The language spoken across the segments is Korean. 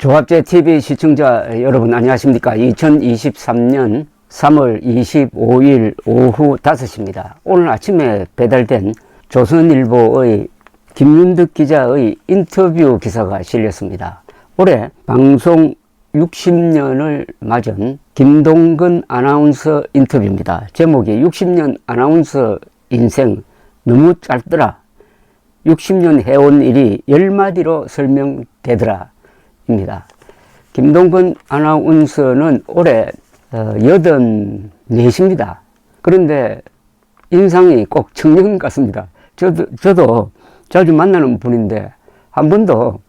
조합제TV 시청자 여러분 안녕하십니까. 2023년 3월 25일 오후 5시입니다. 오늘 아침에 배달된 조선일보의 김윤득 기자의 인터뷰 기사가 실렸습니다. 올해 방송 60년을 맞은 김동근 아나운서 인터뷰입니다. 제목이 60년 아나운서 인생 너무 짧더라. 60년 해온 일이 10마디로 설명되더라. 입니다. 김동근 아나운서는 올해 84입니다. 그런데 인상이 꼭 청년 같습니다. 저도 자주 만나는 분인데 한 번도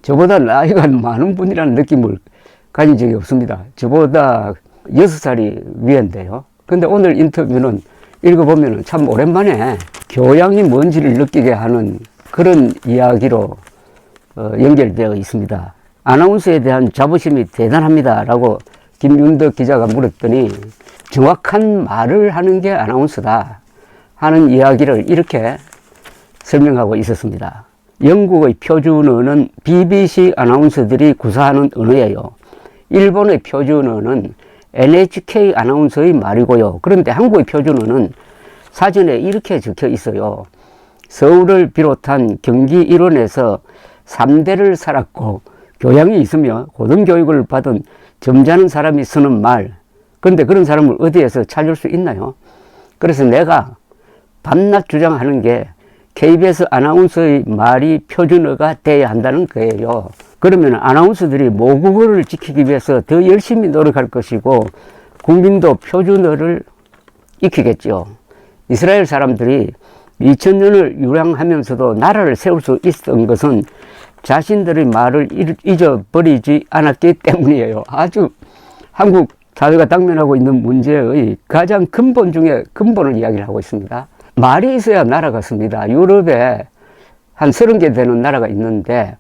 저보다 나이가 많은 분이라는 느낌을 가진 적이 없습니다. 저보다 6살이 위인데요. 근데 오늘 인터뷰는 읽어보면 참 오랜만에 교양이 뭔지를 느끼게 하는 그런 이야기로 연결되어 있습니다. 아나운서에 대한 자부심이 대단합니다 라고 김윤득 기자가 물었더니 정확한 말을 하는 게 아나운서다 하는 이야기를 이렇게 설명하고 있었습니다. 영국의 표준 언어는 BBC 아나운서들이 구사하는 언어예요. 일본의 표준 언어는 NHK 아나운서의 말이고요. 그런데 한국의 표준 언어는 사전에 이렇게 적혀 있어요. 서울을 비롯한 경기 일원에서 3대를 살았고 교양이 있으며 고등교육을 받은 점잖은 사람이 쓰는 말. 그런데 그런 사람을 어디에서 찾을 수 있나요? 그래서 내가 밤낮 주장하는 게 KBS 아나운서의 말이 표준어가 돼야 한다는 거예요. 그러면 아나운서들이 모국어를 지키기 위해서 더 열심히 노력할 것이고 국민도 표준어를 익히겠죠. 이스라엘 사람들이 2000년을 유랑하면서도 나라를 세울 수 있었던 것은 자신들의 말을 잊어버리지 않았기 때문이에요. 아주 한국 사회가 당면하고 있는 문제의 가장 근본 중에 근본을 이야기를 하고 있습니다. 말이 있어야 나라가 습니다. 유럽에 한 30개 되는 나라가 있는데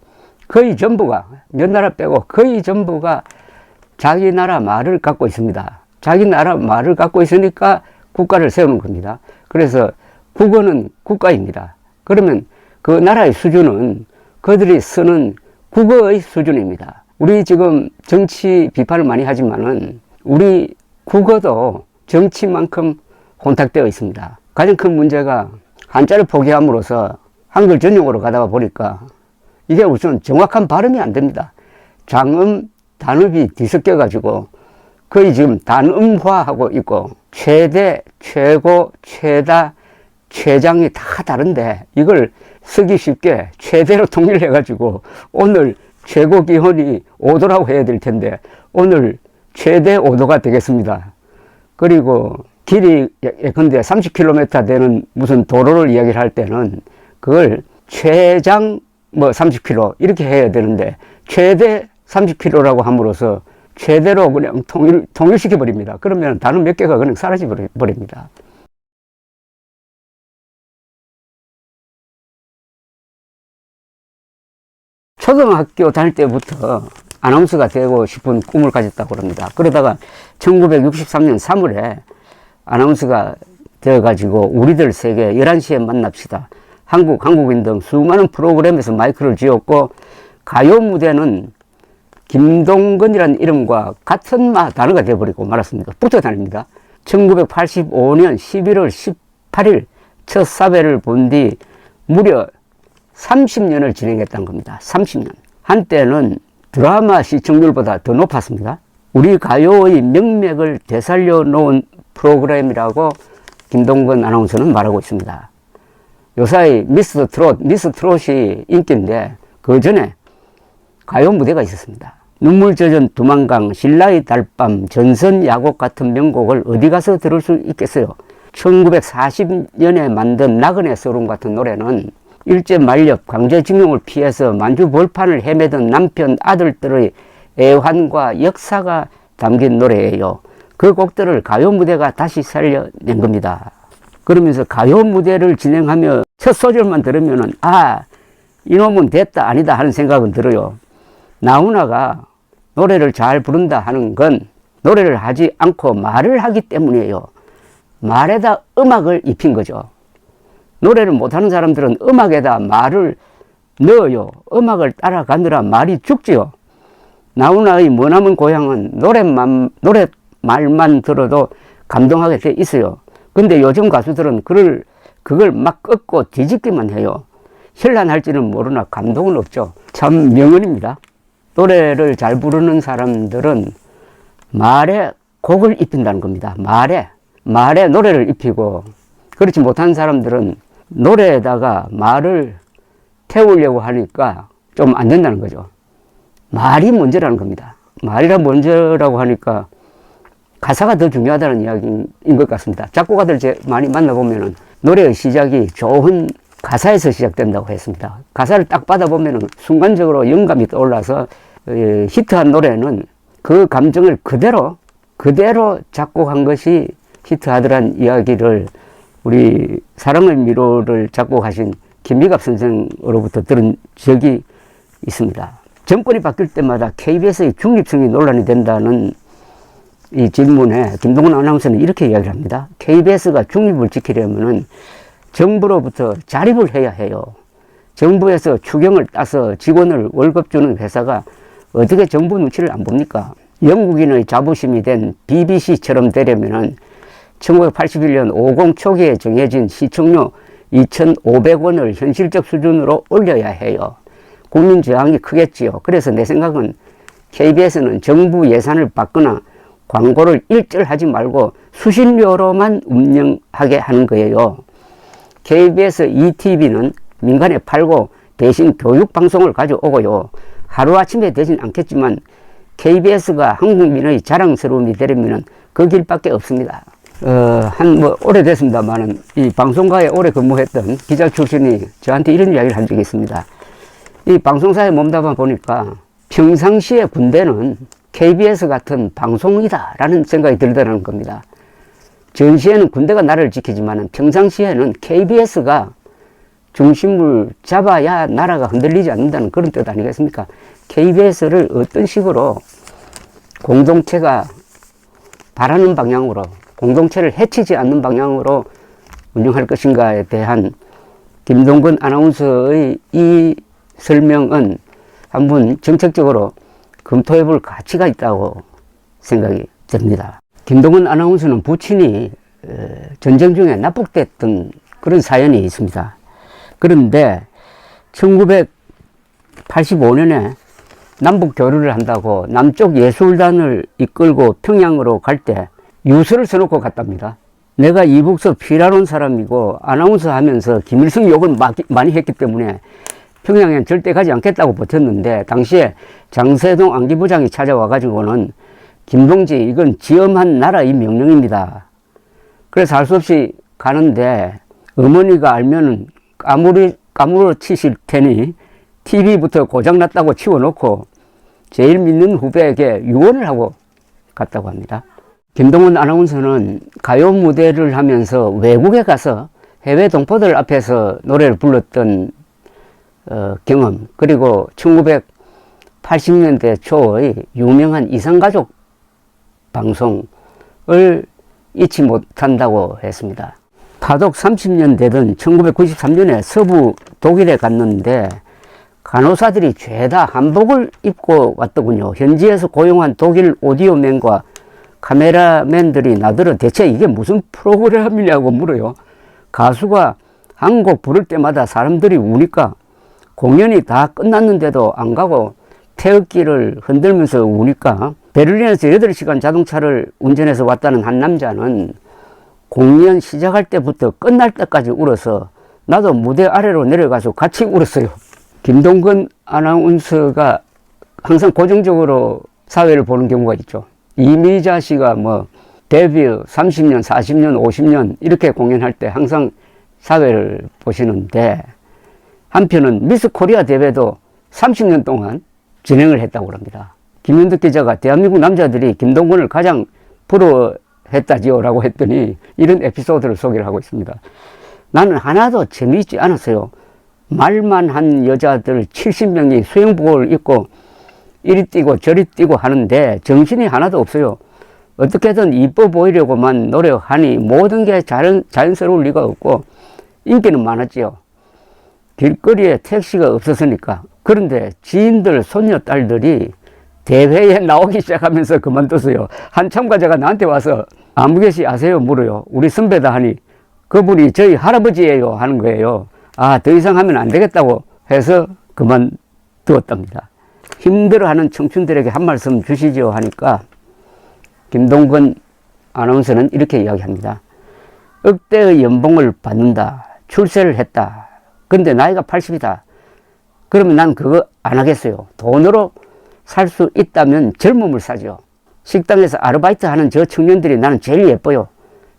거의 전부가, 몇 나라 빼고 거의 전부가 자기 나라 말을 갖고 있습니다. 자기 나라 말을 갖고 있으니까 국가를 세우는 겁니다. 그래서 국어는 국가입니다. 그러면 그 나라의 수준은 그들이 쓰는 국어의 수준입니다. 우리 지금 정치 비판을 많이 하지만은 우리 국어도 정치만큼 혼탁되어 있습니다. 가장 큰 문제가 한자를 포기함으로써 한글 전용어로 가다가 보니까 이게 우선 정확한 발음이 안 됩니다. 장음, 단음이 뒤섞여 가지고 거의 지금 단음화하고 있고 최대, 최고, 최다, 최장이 다 다른데 이걸 쓰기 쉽게 최대로 통일해 가지고 오늘 최고 기온이 5도라고 해야 될 텐데 오늘 최대 5도가 되겠습니다. 그리고 길이 예컨대 30km 되는 무슨 도로를 이야기를 할 때는 그걸 최장 30km 이렇게 해야 되는데 최대 30km라고 함으로써 최대로 그냥 통일시켜 버립니다. 그러면 단어 몇 개가 그냥 사라져 버립니다. 초등학교 다닐 때부터 아나운서가 되고 싶은 꿈을 가졌다고 합니다. 그러다가 1963년 3월에 아나운서가 되어가지고 우리들 세계 11시에 만납시다. 한국인 등 수많은 프로그램에서 마이크를 쥐었고 가요 무대는 김동근이라는 이름과 같은 단어가 되어버리고 말았습니다. 붙어 다닙니다. 1985년 11월 18일 첫 사회를 본 뒤 무려 30년을 진행했다는 겁니다. 30년. 한때는 드라마 시청률보다 더 높았습니다. 우리 가요의 명맥을 되살려 놓은 프로그램이라고 김동근 아나운서는 말하고 있습니다. 요사이 미스터 트롯이 인기인데 그 전에 가요 무대가 있었습니다. 눈물 젖은 두만강, 신라의 달밤, 전선 야곡 같은 명곡을 어디 가서 들을 수 있겠어요. 1940년에 만든 나그네 서름 같은 노래는 일제 만렵, 강제징용을 피해서 만주 벌판을 헤매던 남편 아들들의 애환과 역사가 담긴 노래예요. 그 곡들을 가요 무대가 다시 살려낸 겁니다. 그러면서 가요 무대를 진행하며 첫 소절만 들으면은 이놈은 됐다 아니다 하는 생각은 들어요. 나훈아가 노래를 잘 부른다 하는 건 노래를 하지 않고 말을 하기 때문이에요. 말에다 음악을 입힌 거죠. 노래를 못하는 사람들은 음악에다 말을 넣어요. 음악을 따라가느라 말이 죽지요. 나훈아의 머나먼 고향은 노래말만 들어도 감동하게 돼 있어요. 근데 요즘 가수들은 그걸 막 꺾고 뒤집기만 해요. 현란할지는 모르나 감동은 없죠. 참 명언입니다. 노래를 잘 부르는 사람들은 말에 곡을 입힌다는 겁니다. 말에 노래를 입히고, 그렇지 못한 사람들은 노래에다가 말을 태우려고 하니까 좀 안 된다는 거죠. 말이 먼저라는 겁니다. 말이라 먼저라고 하니까 가사가 더 중요하다는 이야기인 것 같습니다. 작곡가들 많이 만나보면은 노래의 시작이 좋은 가사에서 시작된다고 했습니다. 가사를 딱 받아보면은 순간적으로 영감이 떠올라서 히트한 노래는 그 감정을 그대로 작곡한 것이 히트하더란 이야기를 우리 사랑의 미로를 작곡하신 김미갑 선생으로부터 들은 적이 있습니다. 정권이 바뀔 때마다 KBS의 중립성이 논란이 된다는 이 질문에 김동건 아나운서는 이렇게 이야기를 합니다. KBS가 중립을 지키려면은 정부로부터 자립을 해야 해요. 정부에서 추경을 따서 직원을 월급 주는 회사가 어떻게 정부 눈치를 안 봅니까? 영국인의 자부심이 된 BBC처럼 되려면은 1981년 50 초기에 정해진 시청료 2,500원을 현실적 수준으로 올려야 해요. 국민 저항이 크겠지요. 그래서 내 생각은 KBS는 정부 예산을 받거나 광고를 일절하지 말고 수신료로만 운영하게 하는 거예요. KBS ETV는 민간에 팔고 대신 교육방송을 가져오고요. 하루아침에 되진 않겠지만 KBS가 한국민의 자랑스러움이 되려면 그 길밖에 없습니다. 오래됐습니다만은 이 방송가에 오래 근무했던 기자 출신이 저한테 이런 이야기를 한 적이 있습니다. 이 방송사에 몸담아 보니까 평상시에 군대는 KBS 같은 방송이다라는 생각이 들더라는 겁니다. 전시에는 군대가 나라를 지키지만 평상시에는 KBS가 중심을 잡아야 나라가 흔들리지 않는다는 그런 뜻 아니겠습니까? KBS를 어떤 식으로 공동체가 바라는 방향으로, 공동체를 해치지 않는 방향으로 운영할 것인가에 대한 김동건 아나운서의 이 설명은 한번 정책적으로 검토해 볼 가치가 있다고 생각이 듭니다. 김동건 아나운서는 부친이 전쟁 중에 납북됐던 그런 사연이 있습니다. 그런데 1985년에 남북 교류를 한다고 남쪽 예술단을 이끌고 평양으로 갈 때 유서를 써놓고 갔답니다. 내가 이북서 피라론 사람이고 아나운서 하면서 김일성 욕을 많이 했기 때문에 평양엔 절대 가지 않겠다고 버텼는데, 당시에 장세동 안기부장이 찾아와 가지고는 김동지, 이건 지엄한 나라의 명령입니다. 그래서 할 수 없이 가는데 어머니가 알면은 까무러 치실 테니 TV부터 고장났다고 치워놓고 제일 믿는 후배에게 유언을 하고 갔다고 합니다. 김동건 아나운서는 가요 무대를 하면서 외국에 가서 해외 동포들 앞에서 노래를 불렀던 경험, 그리고 1980년대 초의 유명한 이상가족 방송을 잊지 못한다고 했습니다. 파독 30년 되던 1993년에 서부 독일에 갔는데 간호사들이 죄다 한복을 입고 왔더군요. 현지에서 고용한 독일 오디오맨과 카메라맨들이 나더러 대체 이게 무슨 프로그램이냐고 물어요. 가수가 한 곡 부를 때마다 사람들이 우니까 공연이 다 끝났는데도 안 가고 태극기를 흔들면서 우니까 베를린에서 8시간 자동차를 운전해서 왔다는 한 남자는 공연 시작할 때부터 끝날 때까지 울어서 나도 무대 아래로 내려가서 같이 울었어요. 김동건 아나운서가 항상 고정적으로 사회를 보는 경우가 있죠. 이미자 씨가 데뷔 30년, 40년, 50년 이렇게 공연할 때 항상 사회를 보시는데, 한편은 미스 코리아 대회도 30년 동안 진행을 했다고 합니다. 김윤득 기자가 대한민국 남자들이 김동건을 가장 부러워했다지요 라고 했더니 이런 에피소드를 소개를 하고 있습니다. 나는 하나도 재미있지 않았어요. 말만 한 여자들 70명이 수영복을 입고 이리 뛰고 저리 뛰고 하는데 정신이 하나도 없어요. 어떻게든 이뻐 보이려고만 노력하니 모든 게 자연스러울 리가 없고 인기는 많았지요. 길거리에 택시가 없었으니까. 그런데 지인들, 손녀, 딸들이 대회에 나오기 시작하면서 그만뒀어요. 한 참가자가 나한테 와서 아무개씨 아세요? 물어요. 우리 선배다 하니 그분이 저희 할아버지예요 하는 거예요. 아, 더 이상 하면 안 되겠다고 해서 그만두었답니다. 힘들어하는 청춘들에게 한 말씀 주시죠 하니까 김동건 아나운서는 이렇게 이야기합니다. 억대의 연봉을 받는다. 출세를 했다. 근데 나이가 80이다. 그러면 난 그거 안 하겠어요. 돈으로 살 수 있다면 젊음을 사죠. 식당에서 아르바이트 하는 저 청년들이 나는 제일 예뻐요.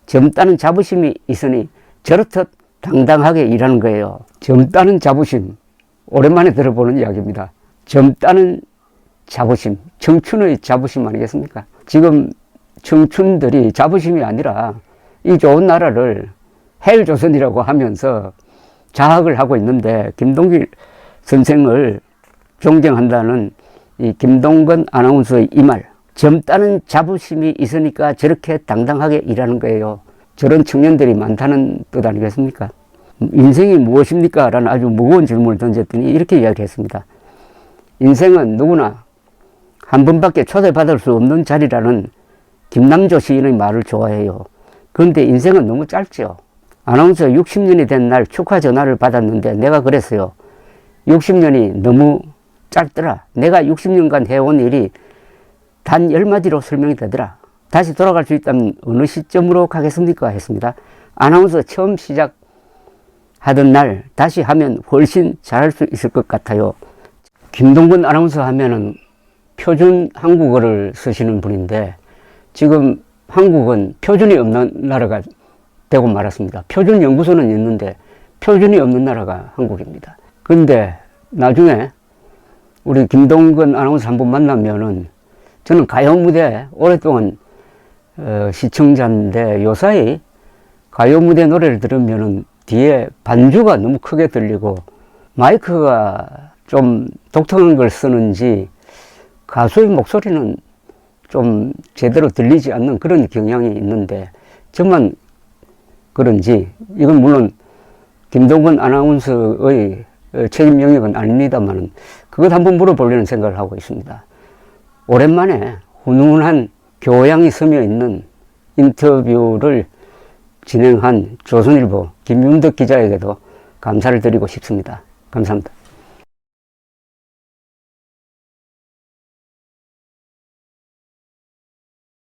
젊다는 자부심이 있으니 저렇듯 당당하게 일하는 거예요. 젊다는 자부심. 오랜만에 들어보는 이야기입니다. 젊다는 자부심. 청춘의 자부심 아니겠습니까? 지금 청춘들이 자부심이 아니라 이 좋은 나라를 헬조선이라고 하면서 자학을 하고 있는데 김동길 선생을 존경한다는 이 김동건 아나운서의 이 말, 젊다는 자부심이 있으니까 저렇게 당당하게 일하는 거예요. 저런 청년들이 많다는 뜻 아니겠습니까? 인생이 무엇입니까? 라는 아주 무거운 질문을 던졌더니 이렇게 이야기했습니다. 인생은 누구나 한 번밖에 초대받을 수 없는 자리라는 김남조 시인의 말을 좋아해요. 그런데 인생은 너무 짧죠. 아나운서 60년이 된 날 축하 전화를 받았는데 내가 그랬어요. 60년이 너무 짧더라. 내가 60년간 해온 일이 단 10마디로 설명이 되더라. 다시 돌아갈 수 있다면 어느 시점으로 가겠습니까? 했습니다. 아나운서 처음 시작하던 날 다시 하면 훨씬 잘할 수 있을 것 같아요. 김동건 아나운서 하면은 표준 한국어를 쓰시는 분인데 지금 한국은 표준이 없는 나라가 되고 말았습니다. 표준 연구소는 있는데 표준이 없는 나라가 한국입니다. 근데 나중에 우리 김동건 아나운서 한번 만나면은 저는 가요 무대 오랫동안 시청자인데 요사이 가요 무대 노래를 들으면은 뒤에 반주가 너무 크게 들리고 마이크가 좀 독특한 걸 쓰는지 가수의 목소리는 좀 제대로 들리지 않는 그런 경향이 있는데 저만 그런지 이건 물론 김동건 아나운서의 책임 영역은 아닙니다만 그것 한번 물어보려는 생각을 하고 있습니다. 오랜만에 훈훈한 교양이 스며 있는 인터뷰를 진행한 조선일보 김윤덕 기자에게도 감사를 드리고 싶습니다. 감사합니다.